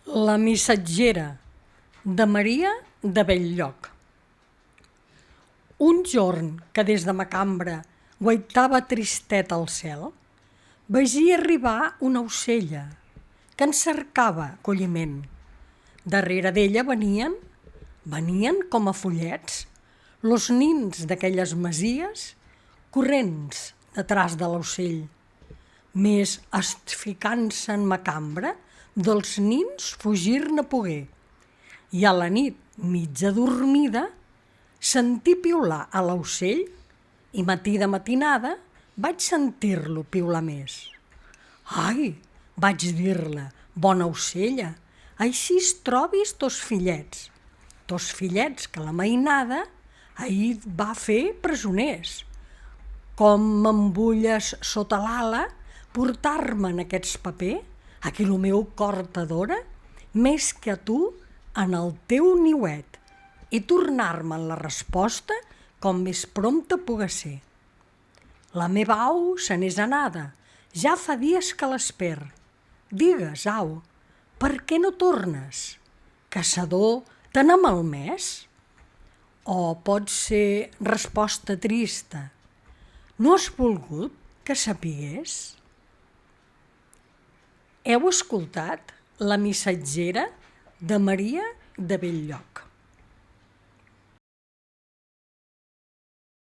La missatgera de Maria de Bell-lloc. Un jorn que des de ma cambra guaitava tristet al cel, vegia arribar una ocella que en cercava colliment. Darrere d'ella venien com a follets, los nins d'aquelles masies corrents detràs de l'ocell, més ficant-se en ma cambra dels nins fugir-ne pogué. I a la nit, mig adormida, sentí piular a l'ocell i matí de matinada vaig sentir-lo piular més. Ai, vaig dir-la, bona ocella, així es trobis tos fillets que la mainada ahir va fer presoners. Com m'embulles sota l'ala portar-me'n aquests paper, a qui el meu cor t'adora, més que a tu en el teu niuet, i tornar-me'n la resposta com més prompte puga ser. La meva au se n'és anada, ja fa dies que l'esper. Digues, au, per què no tornes? Caçador, te n'ha malmès? O pot ser resposta trista, no has volgut que sapigués? Heu escoltat La missatgera de Maria de Bell-lloc.